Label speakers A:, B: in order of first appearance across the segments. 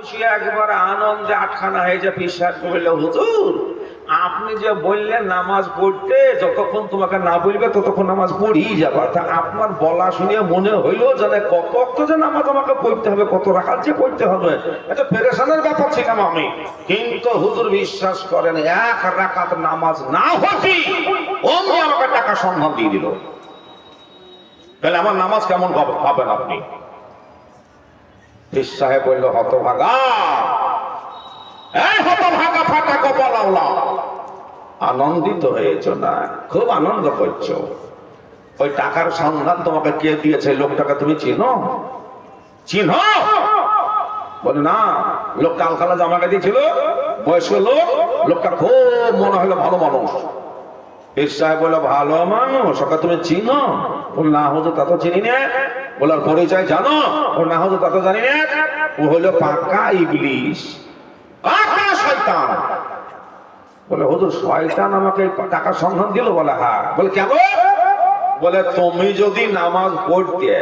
A: শুনছি একবার আনন্দে আটখানা হয়ে যা বিশ্বাস করলে হুজুর আপনি যে বললেন নামাজ পড়তে যতক্ষণ তোমাকে না বলবে ততক্ষণ নামাজ পড়েই যাবা, তা আপনার বলা শুনে মনে হইলো জানে কত অক্ত যে নামাজ আমাকে পড়তে হবে, কত রাখাত যে পড়তে হবে, এটা পেরেশানের ব্যাপার ছিলাম আমি। কিন্তু হুজুর বিশ্বাস করেন এক রাকাত নামাজ না হতি অমনি আমাকে টাকা সন্ধান দিয়ে দিল। তাহলে আমার নামাজ কেমন পাবেন আপনি? পীর সাহেব বলল হতভাগা, এই হতভাগা ফাটা কপালাওলা, আনন্দিত হয়েছো না? খুব আনন্দ করছো। ওই টাকার সন্ধান তোমাকে কে দিয়েছে? লোকটাকে তুমি চিনো? চিনো? বলে না, লোকটা আলখালা জামা দিয়েছিল, বয়স্ক লোক, লোকটা খুব মনে হলো ভালো মানুষ। পীর সাহেব বলে ভালো মানুষ ওকে তুমি চিনো? বল না হুজুর তা তো চিনি না। বলার পরিচয় জানো? ও না হুজুর তা তো জানি না। ও হলো পাকা ইবলিশ, পাকা শয়তান। বলে হুজুর শয়তান আমাকে টাকার সন্ধান দিল? বলে হ্যাঁ। বলে কেমন? বলে তুমি যদি নামাজ পড়তে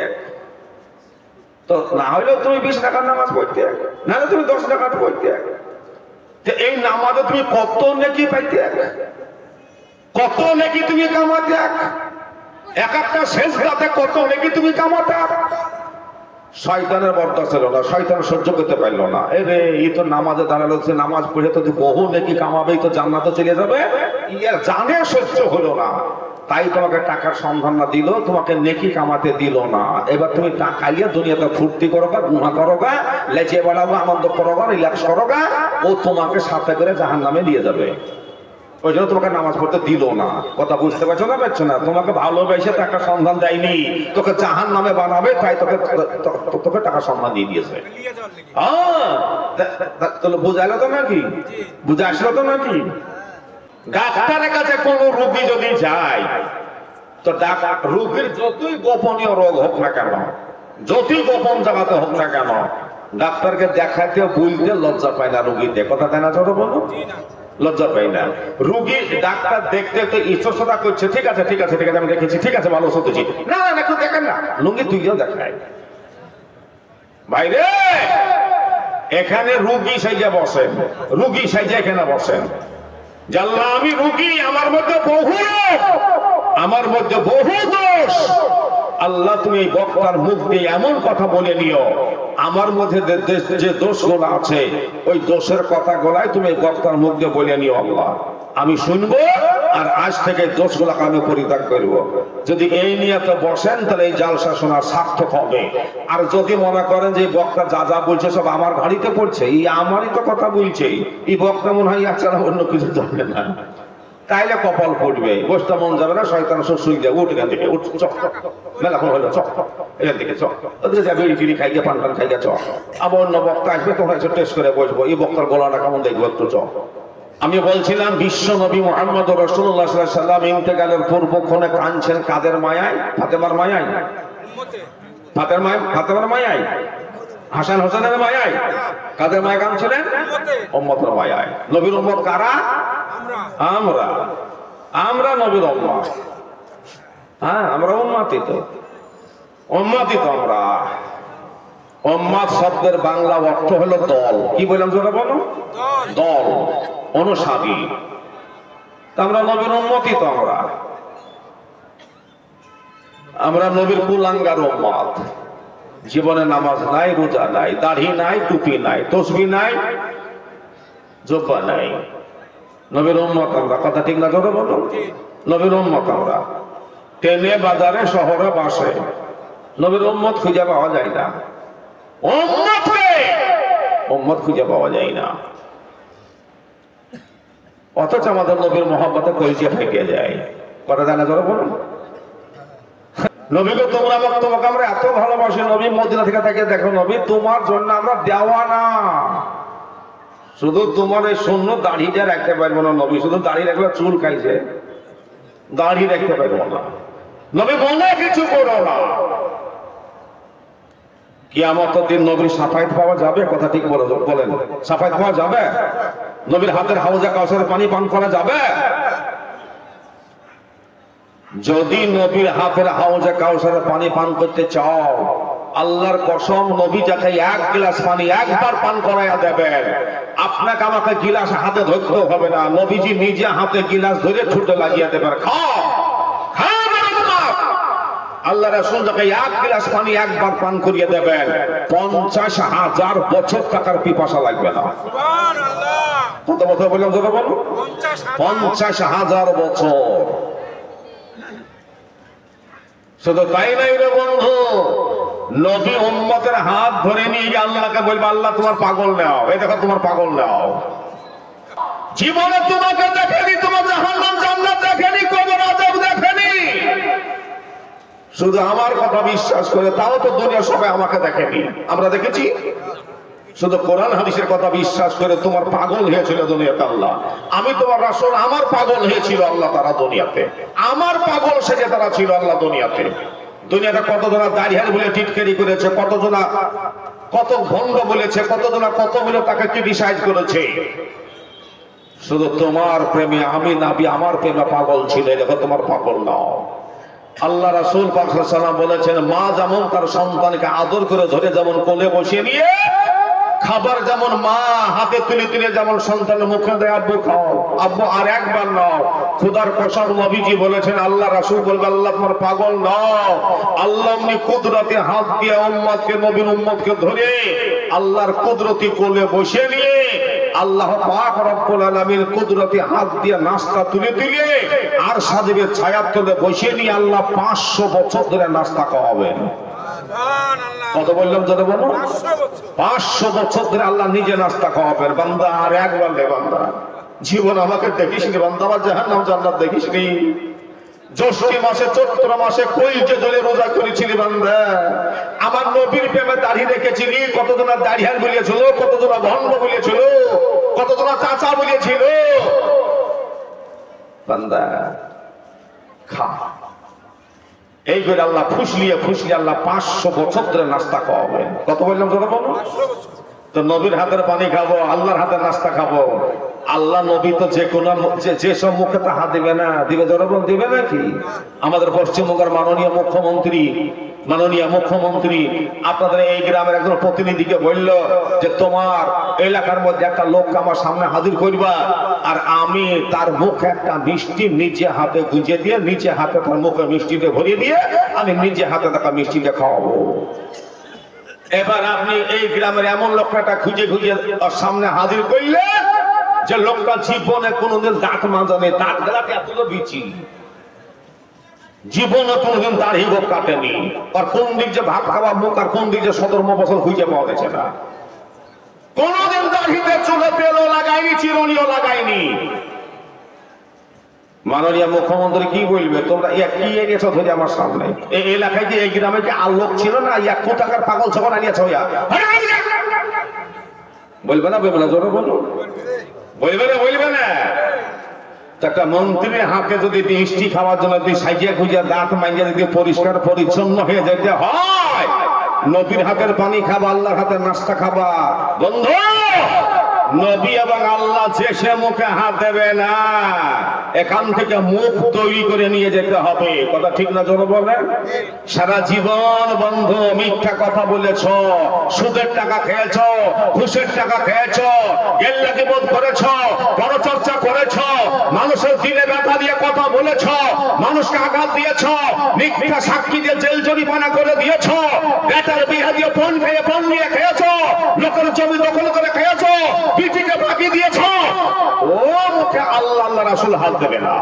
A: তো না হইলেও তুমি 20 টাকার নামাজ পড়তে, না হলে তুমি 10 টাকার পড়তে, এই নামাজে তুমি কত নেকি পাইতে, কত নেকি তুমি কামাতে, এক একটা সেজদাতে কত নেকি তুমি কামাতে। শয়তানের বরদাস্ত ছিল না, শয়তান সহ্য করতে পারলো না। এরে এই তো নামাজে দাঁড়ালো, সে নামাজ পড়ে তো বহু নেকি কামাবেই, তো জান্নাতে চলে যাবে, ইয়ার জানে সহ্য হলো না। তাই তোমাকে টাকার সন্ধান না দিল, তোমাকে নেকি কামাতে দিল না। এবার তুমি টাকা নিয়ে দুনিয়াতে ফুর্তি করোগা, গুনাহ করোগা, লেচে বেড়াবো, আনন্দ করোগা, রিল্যাক্স করোগা, ও তোমাকে সাথে করে জাহান্নামে নিয়ে যাবে। ওই জন্য তোমাকে নামাজ পড়তে দিল না। কথা বুঝতে পারছো না? পারছো না? তোমাকে ভালোবেসে টাকা সন্ধান দেয়নি, তোকে জাহান নামে বানাবে, তাই তোকে টাকা সন্ধান দিয়ে দিয়েছে। তাহলে বুঝাইলো তো নাকি? বুঝে আসলো তো নাকি? ডাক্তারের কাছে কোন রোগী যদি যায় তো রোগীর যতই গোপনীয় রোগ হোক না কেন, যতই গোপন জায়গাতে হোক না কেন, ডাক্তারকে দেখাতে বলতে লজ্জা পায় না রোগীতে। কথা তাই না? ছোট বলো, লজ্জা পাই না। রুগী ডাক্তার দেখতে দেখতে ইচ্ছা করছে, ঠিক আছে ঠিক আছে ঠিক আছে আমি দেখেছি, ঠিক আছে ভালো সত্যি, না না একটু দেখেন না, লুঙ্গি তুইও দেখায় ভাইরে। এখানে রুগী সাইজা বসেন, রুগী সাইজা এখানে বসেন। জানলা আমি রুগী, আমার মধ্যে বহু রোগ, আমার মধ্যে বহু দোষ। আল্লাহ তুমি এই বক্তার মুখ দিয়ে এমন কথা বলে নিও, আমার মধ্যে যে দোষগুলো আছে ওই দোষের কথা গোলায় তুমি এই বক্তার মুখ দিয়ে বলে নিও আল্লাহ, আমি শুনবো আর আজ থেকে দোষগুলোকে আমি পরিত্যাগ করব। যদি এই নিয়তে বসেন তাহলে এই জালসা শোনা সার্থক হবে। আর যদি মনে করেন যে বক্তা যা যা বলছে সব আমার ঘাড়িতে পড়ছে, এই আমারই তো কথা বলছে, এই বক্তা মনে হয় আচ্ছা অন্য কিছু জানবে না, তাইলে কপাল পড়বে, বসতে মন যাবে না, শয়তান শুই যাবে, উঠ এখান থেকে, উঠ চক মেলাক্ষণ হলো চক এখান থেকে চক, ওদের যাবে বিড়ি খাইকে পান পান খাইকে চক। আবার অন্য বক্তা আসবে, তোমরা এসে টেস্ট করে বসবো, এই বক্তার গলাটা কেমন দেখবো একটু চক। আমি বলছিলাম বিশ্ব নবী মুহাম্মদ রাসূলুল্লাহ সাল্লাল্লাহু আলাইহি ওয়াসাল্লাম ইন্তেকালের পূর্বক্ষণে কাঁদছেন কাদের মায়ায়? ফাতেমার মায়ায়, ফাতেমার মায়ায়, হাসান হোসেনের মায়ায়। কাদের মায়া কাঁদছিলেন? উম্মতের মায়ায়। নবীর উম্মত কারা? আমরা, আমরা নবীর উম্মত। হ্যাঁ আমরা উম্মতই তো, উম্মতই তো আমরা। উম্মত শব্দের বাংলা অর্থ হলো দল। কি বললাম জোরে বলো? দল, অনুসারী। আমরা নবীর উম্মতই তো আমরা। আমরা নবীর কুলাঙ্গার উম্মত। জীবনে নামাজ নাই, রোজা নাই, দাড়ি নাই, টুপি নাই, তসবিহ নাই, জুব্বা নাই। নবীর উম্মত আমরা। কথা ঠিক না জোরে বলো? নবীর উম্মত আমরা। ট্রেনে, বাজারে, শহরে, বাসে নবীর উম্মত খুঁজে পাওয়া যায় না। উম্মত খুঁজে পাওয়া যায় না, অথচ আমাদের নবীর মহব্বতে কলিজা ফেটে যায়। কথা জানা জোরে বলুন। নবীকে তোমরা তোমাকে আমরা এত ভালোবাসি, নবী মদিনা থেকে তাকে দেখো, নবী তোমার জন্য আমরা দেওয়ানা। শুধু তোমার এই শূন্য দাড়িটা রাখতে পারবো না নবী, শুধু দাড়ি রাখলে চুল খাইছে, দাড়ি রাখতে পারবো না নবী, মনে কিছু করো না। কিয়ামতের দিন নবীর সাফায়াত পাওয়া যাবে? কথা ঠিক বলেন, সাফায়াত পাওয়া যাবে? নবীর হাতের হাউজে কাউসারের পানি পান করা যাবে? যদি নবীর হাতের হাউজে কাউসারের পানি পান করতে চাও, আল্লাহর কসম, নবী যাকে এক গ্লাস পানি একবার পান করাইয়া দেবেন, আপনাকে আমাকে গিলাস হাতে ধরতে হবে না, নবীজি নিজে হাতে গিলাস ধরে ছুটে লাগিয়ে দেবেন, খাও। আল্লাহ রাসূল যাকে এক গ্লাস পানি একবার পান করিয়ে দেবেন, 50,000 বছর টাকার পিপাসা লাগবে না। কত বছর বললাম? 50,000 বছর। শুধু তাই নাই রে বন্ধু, নবী উম্মতের হাত ধরে নিয়ে গিয়ে আল্লাহকে বলবে, আল্লাহ তোমার পাগল নাও, এই দেখো তোমার পাগল নাও। জীবনে তোমাকে দেখেনি, তোমার জাহান্নাম জান্নাত দেখেনি, কবর আযাব দেখেনি, শুধু আমার কথা বিশ্বাস করে। তাও তো দুনিয়া সবাই আমাকে দেখেনি, আমরা দেখেছি। শুধু কোরআন হাদিসের কথা বিশ্বাস করে তোমার পাগল হয়েছিল দুনিয়াতে আল্লাহ। আমি তোমার রাসূল, আমার পাগল হয়েছিল আল্লাহ তারা দুনিয়াতে, আমার পাগল সেজে তারা ছিল আল্লাহ দুনিয়াতে। দুনিয়াতে কতজনা দাড়িয়াল বলে টিটকারি করেছে, কতজনা কত ভণ্ড বলেছে, কতজনা কত বলে তাকে ক্রিটিসাইজ করেছে। শুধু তোমার প্রেমে আমি নবী আমার প্রেমে পাগল ছিল, দেখো তোমার পাগল নাও। আল্লাহ রাসূল পাক সাল্লাল্লাহু আলাইহি ওয়াসাল্লাম বলেছেন, মা যেমন তার সন্তানকে আদর করে ধরে যেমন কোলে বসিয়ে নিয়ে, খাবার যেমন মা হাতে তুলে তুলে যেমন সন্তানের মুখে দেয়, আব্বু খাও, আব্বু আর একবার নাও। খুদার কসম, নবীজি বলেছেন, আল্লাহ রাসূল বলবে, আল্লাহ তোমার পাগল নাও। আল্লাহ এমনি কুদরতি হাত দিয়ে উম্মতকে, নবীর উম্মতকে ধরে আল্লাহর কুদরতি কোলে বসে নিয়ে, আল্লাহ পাক রব্বুল আলামিন কুদরতি হাত দিয়ে নাস্তা তুলে তুলে আর সাজিবের ছায়ার তলে বসিয়ে নিয়ে আল্লাহ 500 বছর ধরে নাস্তা খাওয়াবেন। কত বললাম যারা বলো? 500 বছর ধরে আল্লাহ নিজে নাস্তা খাওয়াবেন। বান্দা আর একবার রে বান্দা, জীবন আমাকে দেখিস নি বান্দা, আমার জাহান্নাম জান্নাত দেখিস নি। জ্যৈষ্ঠ মাসে চৈত্র মাসে কইলজে জ্বলে রোজা করেছিলি বান্দা, আমার নবীর প্রেমে দাড়ি রেখেছিলি। কতজনা দাড়িয়াল বলেছিল, কতজনা ভণ্ড বলেছিল, কতজনা চাচা বলেছিল। বান্দা খা, এই করে আল্লাহ ফুসলিয়ে আল্লাহ 500 বছর ধরে নাস্তা খাওয়াবেন। কত বললাম যারা বলো? তো নবীর হাতের পানি খাবো, আল্লাহর হাতের নাস্তা খাবো। আল্লাহ নবী তো যে কোনো যে সব মুখে তা হাত দিবে না, দিবে জনগণ দিবে নাকি? আমাদের পশ্চিমবঙ্গের মাননীয় মুখ্যমন্ত্রী আপনাদের এই গ্রামের একজন প্রতিনিধিকে বলল যে তোমার এলাকার মধ্যে একটা লোককে আমার সামনে হাজির করবা, আর আমি তার মুখে একটা মিষ্টি নিজে হাতে গুঁজে দিয়ে, নিচে হাতে তার মুখে মিষ্টিতে ভরিয়ে দিয়ে আমি নিজে হাতে তাকে মিষ্টিকে খাওয়াবো। এবার আপনি এই গ্রামের এমন লোকটা খুঁজে সামনে হাজির করলে, যে লোকটা জীবনে কোনোদিন দাঁত মাজানে, দাঁত গেলাতে এত বিচি, জীবনে কোনোদিন দাড়ি গোপ কাটেনি, আর কোন দিক যে ভাত খাওয়া মুখ আর কোন দিক যে 17 বছর খুঁজে পাওয়া গেছে না। কোনোদিন দাড়িতে চুলে তেলও লাগায়নি, চিরুনিও লাগায়নি। মাননীয় মুখ্যমন্ত্রী কি বলবে, তোমরা কি এনেছো ধরে আমার সামনে? এই এলাকায় যে এই গ্রামে যে আর লোক ছিল না, কোথাকার পাগল ছাগল আনিয়েছ? বলবে না জোরে বলো, বলবে না। একটা মন্ত্রীর হাতে যদি মিষ্টি খাওয়ার জন্য সাইজিয়া খুঁজিয়া দাঁত মাইজিয়া যদি পরিষ্কার পরিচ্ছন্ন হয়ে যেতে হয়, নবীর হাতের পানি খাবা, আল্লাহর হাতের নাস্তা খাবা। বন্ধু, নবী এবং আল্লাহ যে সে মুখে হাত দেবে না, এখান থেকে মুখ তৈরি করে নিয়ে যেতে হবে। কথা ঠিক না জোরে বলেন? সারা জীবন বন্ধু মিথ্যা কথা বলেছ, সুদের টাকা খেয়েছ, ঘুষের টাকা খেয়েছ, গেল্লাকি বোধ করেছ, পরচর্চা করেছ, মানুষের দিনে ব্যথা দিয়ে কথা বলেছ, মানুষকে আঘাত দিয়েছ, মিথ্যা সাক্ষী দিয়ে জেল জরিমানা করে দিয়েছ, বেটার বিহা দিয়ে পণ নিয়ে খেয়েছ, লোকের জমি দখল করে খেয়েছ, পিঠিকে বাকি দিয়েছ। ও মুখে আল্লাহ রাসূল হাত দেবে না।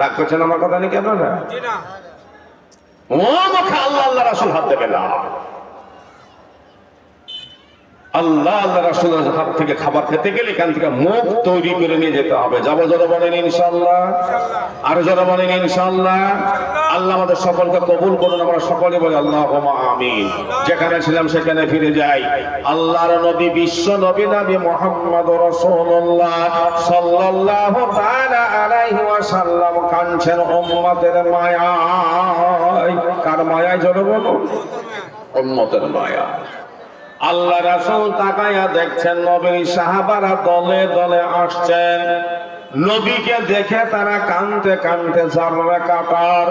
A: রাগ করছেন আমার কথা নাকি আপনারা? ও মুখে আল্লাহ রাসূল হাত দেবে না। আল্লাহ রাসূলের হাত থেকে খাবার খেতে গেলে এখান থেকে মুখ তৈরি করে নিয়ে যেতে হবে। যাবো যারা বলেন ইনশাআল্লাহ, আর যারা বলেন ইনশাআল্লাহ। আল্লাহ আমাদের সকলকে কবুল করুন, আমরা সকলে বলি আল্লাহুম্মা আমিন। যেখানে ছিলাম সেখানে ফিরে যাই। আল্লাহর নবী, বিশ্ব নবী মুহাম্মদুর রাসূলুল্লাহ সাল্লাল্লাহু তাআলা আলাইহি ওয়াসাল্লাম কাঁদছেন উম্মতের মায়ায়। কার মায়ায় জোরে বলো? উম্মতের মায়ায়। আল্লাহ রাসূল তাকায়া দেখছেন নবীর সাহাবারা দলে দলে আসছেন। নবীকে দেখে তারা কানতে কানতে জাররা কাটার।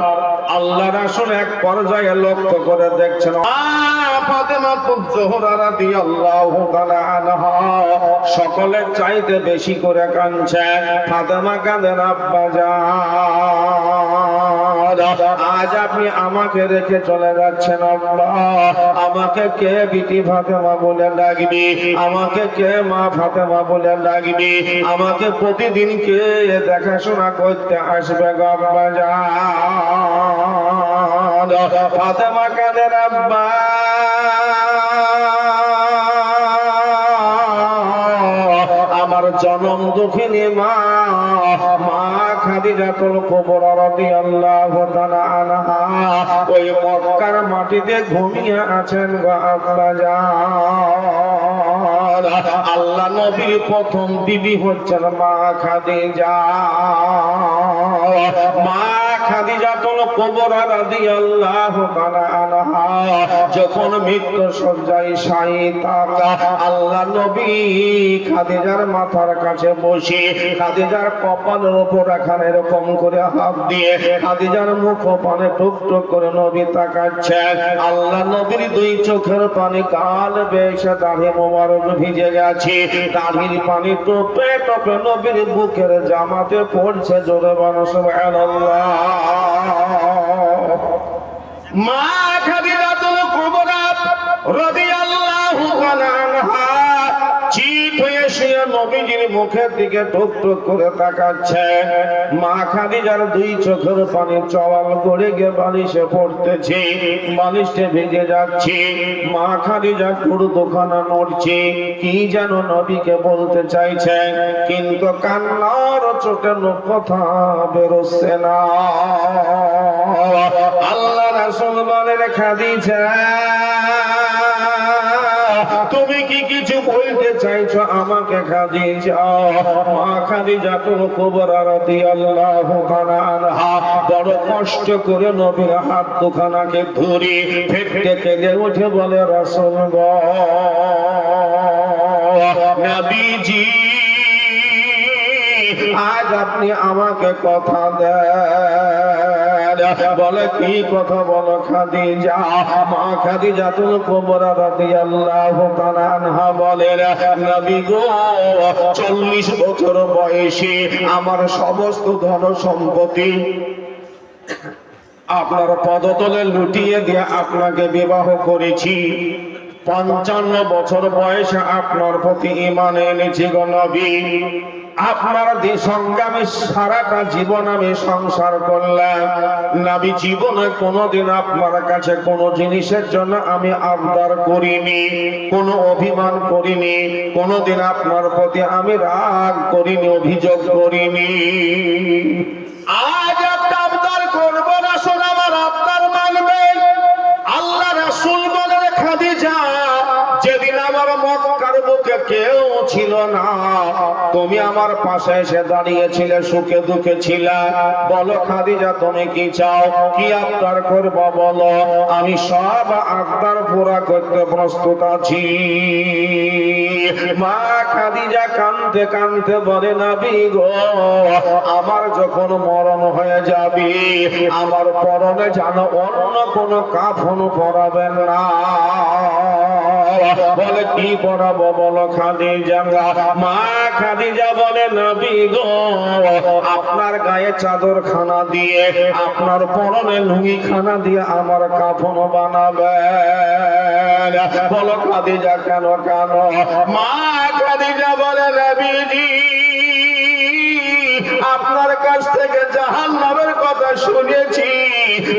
A: আল্লাহ রাসূল এক পর্যায়ে লক্ষ্য করে দেখছেন ফাতেমা জোহরা রাদিয়াল্লাহু তাআলা আনহা সকলের চাইতে বেশি করে কাঁদছে। ফাতেমা কাঁদেন, আব্বা জান আজ আপনি আমাকে রেখে চলে যাচ্ছেন আব্বা, আমাকে কে বিটি ফাতেমা বলে ডাকবি, আমাকে কে মা ফাতেমা বলে ডাকবি, আমাকে প্রতিদিন কে দেখাশোনা করতে আসবে গো আব্বা জান। ফাতেমা কাঁদেন, আব্বা আমার জনম দুঃখিনী মা খাদিজাতুল কুবরা রাদিয়াল্লাহু তাআলা আনহা ওই মক্কার মাটিতে ঘুমিয়ে আছেন গো আব্বা জান। আল্লাহ নবীর প্রথম বিবি হচ্ছেন মা খাদিজা। মা খাদিজাতুল কুবরা রাদিয়াল্লাহু তাআলা আনহা যখন মৃত্যু শয্যায় শায়িতা, আল্লাহ নবী খাদিজার মাথার কাছে বসে খাদিজার কপালের উপর রাখান এরকম করে হাত দিয়ে খাদিজার মুখ পানে টুক টুক করে নবী তাকাচ্ছেন। আল্লাহ নবীর দুই চোখের পানি কাল বেশে দাড়ি মোবারক ভিজে গেছে, দাড়ির পানি টোপে টোপে নবীর বুকের জামাতে পড়ছে। জোরে বলো সুবহানাল্লাহ। মা খাদিজাতুল কুবরা রাদিয়াল্লাহু তাআলা আনহা চিত হয়ে শুয়ে নবীজির মুখের দিকে টুক টুক করে তাকাচ্ছে। মা খাদিজার দুই চোখের পানি চওয়াল গড়ে গিয়ে বালিশে পড়তেছে, বালিশে ভিজে যাচ্ছে। মা খাদিজা দুখানা নড়ছে, কি যেন নবীকে বলতে চাইছে, কিন্তু কান্নার চোখে কথা বেরোচ্ছে না। আল্লাহ রাসূল বলেন, খাদিজা তুমি কি কিছু বলতে চাইছো আমাকে খাদিজা? মা খাদিজাতুল কুবরা রাদিয়াল্লাহু তাআলা আনহা বড় কষ্ট করে নবীর হাত দুখানাকে ধরে ফেটে কেঁদে উঠে বলে, রাসূল গো, নবীজি আজ আপনি আমাকে কথা দেন। বলে, কি কথা বলো খাদিজা? মা খাদিজাতুল কুবরা রাদিয়াল্লাহু তাআলা আনহা বলেন, নবী গো 40 বছর বয়সে আমার সমস্ত ধন সম্পত্তি আপনার পদতলে লুটিয়ে দিয়ে আপনাকে বিবাহ করেছি। 55 বছর বয়সে আপনার প্রতি ঈমান এনেছি গো নবী। আপনার সঙ্গে আমি সারাটা জীবন আমি সংসার করলাম। নবী জীবনে কোনোদিন আপনার কাছে কোনো জিনিসের জন্য আমি আবদার করিনি, কোনো অভিমান করিনি, কোনোদিন আপনার প্রতি আমি রাগ করিনি, অভিযোগ করিনি। আজ একটা আবদার করবো না, শোন আমার আবদার মানবেন। আল্লাহ রাসূল বলেন, খাদিজা যেদিন আমার মক্কার বুকে কেউ ছিল না, তুমি আমার পাশে এসে দাঁড়িয়েছিলে, সুখে দুঃখে ছিলে। বলো খাদিজা তুমি কি চাও, কি আবদার করবো বলো, আমি সব আবদার পুরা করতে প্রস্তুত আছি। মা খাদিজা কাঁদতে কাঁদতে বলে, নবী গো, আমার যখন মরণ হয়ে যাবে আমার পরনে যেন অন্য কোনো কাফন পরাবেন না। বলে, কি পরাবো বলো খাদিজা? মা খাদিজা বলে, নবী গো, আপনার গায়ে চাদর খানা দিয়ে আপনার পরনে লুঙ্গি খানা দিয়ে আমার কাফন বানাবে। বলো খাদিজা কেন কেন? মা খাদিজা বলে, নবীজি আপনার কাছ থেকে জাহান্নামের কথা শুনেছি,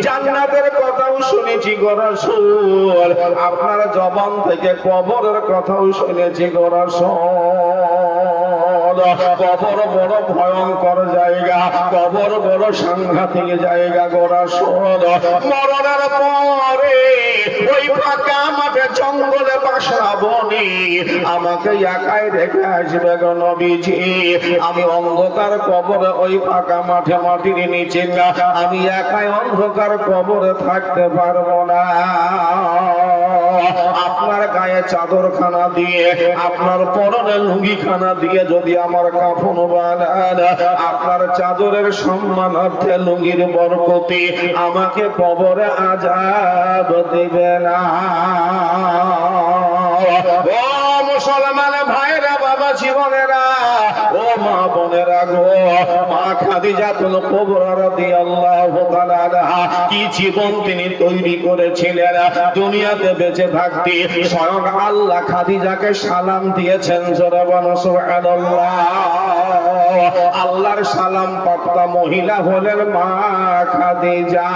A: জান্নাতের কথাও শুনেছি গো রাসূল, আপনার জবান থেকে কবরের কথাও শুনেছি গো রাসূল। কবর বড় ভয়ঙ্কর জায়গা, কবর বড় সাংঘাতিক জায়গা গো রাসূল। মরণের পরে ওই ফাঁকা মাঠে জঙ্গলে বাসা বনে আমাকে একাই রেখে আসবে গো নবীজি। আমি অন্ধকার কবরে ওই ফাঁকা মাঠে মাটির নিচে আমি একাই অন্ধকার কবরে থাকতে পারবো না। আপনার গায়ে চাদর খানা দিয়ে আপনার পরনে লুঙ্গি খানা দিয়ে যদি আমার কাফন বানান, আপনার চাদরের সম্মানার্থে লুঙ্গির বরকতে আমাকে কবরে আযাব দিবে না। ও মুসলমান ভাইরা, বাবা জীবনেরা, ও মা বোনেরা গো, মা খাদিজাতুল কুবরা রাদিয়াল্লাহু তাআলা আনহা কি জীবন তিনি তৈরি করেছিলেন। দুনিয়াতে বেঁচে থাকতে স্বয়ং আল্লাহ খাদিজাকে সালাম দিয়েছেন। জোরে বলো সুবহানাল্লাহ। আল্লাহর সালাম প্রাপ্তা মহিলা হলেন মা খাদিজা।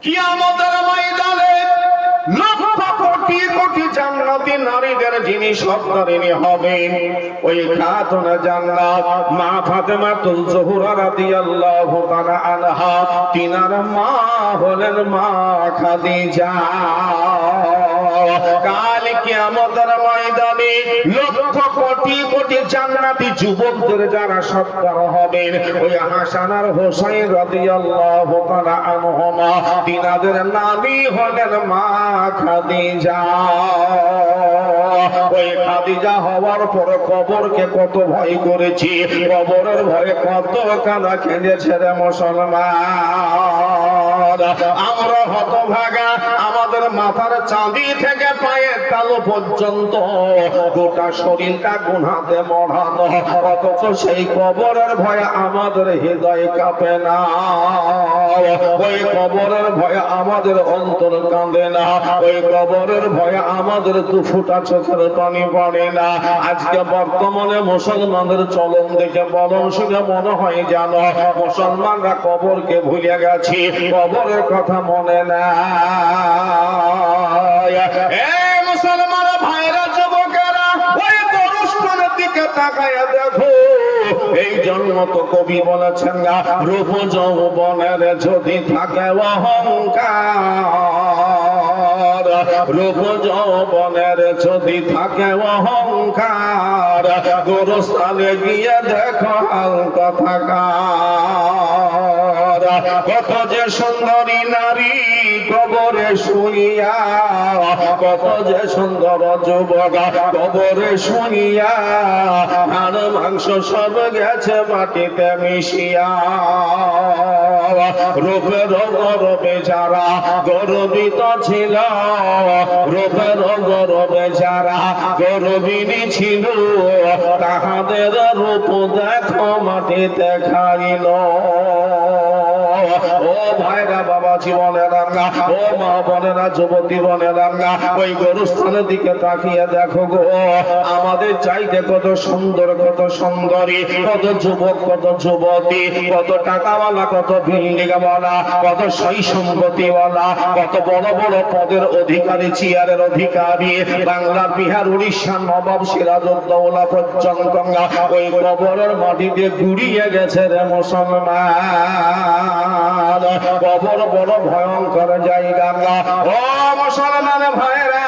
A: কিয়ামতের ময়দানে লক্ষ কোটি কোটি জান্নাতি নারীদের যিনি সর্দারিনী হবেন, ওই খাতুনে জান্নাত মা ফাতেমাতুল জোহরা রাদিয়াল্লাহু তাআলা আনহা, তিনার মা হলেন মা খাদিজা। কাল কিয়ামতের ময়দানে লক্ষ কোটি কোটি জান্নাতি যুবকদের যারা সর্দার হবেন, ওই হাসান আর হোসেন রাদিয়াল্লাহু তাআলা আনহুমা, তিনাদের নামই হলেন মা খাদিজা। ওই খাদিজা হওয়ার পর কবরকে কত ভয় করেছি, কবরের ভয়ে কত কাঁদা কেঁদেছে রে মুসলমান। আমরা হতভাগা, আমাদের মাথার চাঁদি থেকে পায়ের তালু পর্যন্ত গোটা শরীরটা গুনাতে মড়ানো, অথচ সেই কবরের ভয়ে আমাদের হৃদয় কাঁপে না। ওই কবরের ভয়ে আমাদের অন্তর কাঁদে না, ওই কবরের ভয়ে আমাদের দুফুটা চোখের পানি পড়ে না। আজকে বর্তমানে মুসলমানদের চলন দেখে বলন শুনে মনে হয় যেন মুসলমানরা কবরকে ভুলে গেছি, কবরের কথা মনে না। মুসলমান ভাইরা, যুবকেরা, ওই গরুস্থানের দিকে তাকায়া দেখো। এই জন্য তো কবি বলেছেন, রূপ যৌবনের যদি থাকে অহংকার, রূপ যৌবনের যদি থাকে অহংকার, গরুস্থানে গিয়ে দেখো হালকা থাকার। কত যে সুন্দরী নারী কবরে শুইয়া, কত যে সুন্দর যুবক কবরে শুইয়া, আর মাংস সব গেছে মাটিতে মিশিয়া। রূপের গরবে যারা গর্বিত ছিল, রূপের গরবে যারা গর্বিনী ছিল, তাহাদের রূপ দেখো মাটিতে খাইল। ও ভাইরা, বাবা জীবনেরা, ও মা বোনেরা, যুবতী বোনেরা, ওই গরুস্থানের দিকে তাকিয়ে দেখো গো। আমাদের চাইতে কত সুন্দর, কত সুন্দরী, কত যুবক, কত যুবতী, কত টাকাওয়ালা, কত বিল্ডিংওয়ালা, কত সই সম্পত্তিওয়ালা, কত বড় বড় পদের অধিকারী, চেয়ারের অধিকারী, বাংলা, বিহার, উড়িষ্যা, নবাব, সিরাজউদ্দৌলা পর্যন্ত ওই কবরের মাটিতে গুড়িয়ে গেছে রে মুসলমান। কবর বড় ভয়ঙ্কর জায়গা। ও মুসলমান ভাইরা,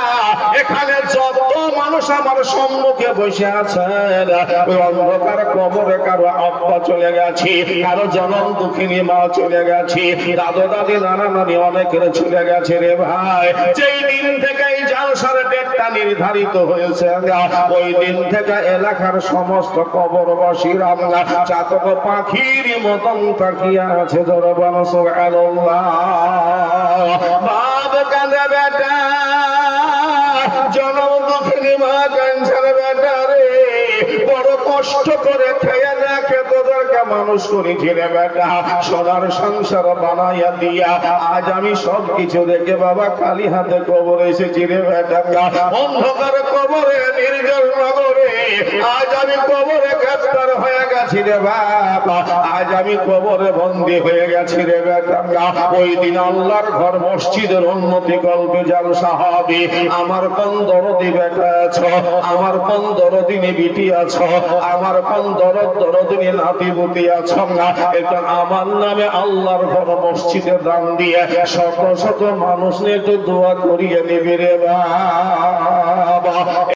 A: এখানে যত মানুষ আমার সম্মুখে বসে আছেন, ওই অন্ধকার কবরে কারো আব্বা চলে গেছে, কারো জনম দুঃখিনী মা চলে গেছে, দাদু দাদি নানা নানি অনেকের চলে গেছে রে ভাই। যেই দিন থেকে এই জালসার ডেটটা নির্ধারিত হয়েছে, ওই দিন থেকে এলাকার সমস্ত কবরবাসীরা চাতক পাখির মতন তাকিয়ে আছে। ধরো বলো সুবহানাল্লাহ। বাপ কাঁদে বেটা, জনম দুঃখিনী মা কাঁদছে বেটা রে, বড় কষ্ট করে খেয়ে না খেতে তোদেরকে মানুষ করেছি রে বেটা, সোনার সংসার বানাইয়া দিয়া আজ আমি সব কিছু রেখে বাবা খালি হাতে কবরে এসেছি রে বেটা। অন্ধকার কবরে, নির্জন নগরে আজ আমি কবরে গ্রেফতার হয়ে গেছি রে বাবা, আজ আমি কবরে বন্দী হয়ে গেছি রে বেটা। ওই দিন আল্লাহর ঘর মসজিদের উন্নতি কল্পে জালসা হবে। আমার কোন দরদি বেটা আছো, আমার কোন দরদিনী বিটি আছো, আমার কোন দরদিনী নাতিপুতি আছো না, এটা আমার নামে আল্লাহর ঘর মসজিদে দান দিয়ে শত শত মানুষ নিয়ে একটু দোয়া করিয়ে নিবি রে বাবা।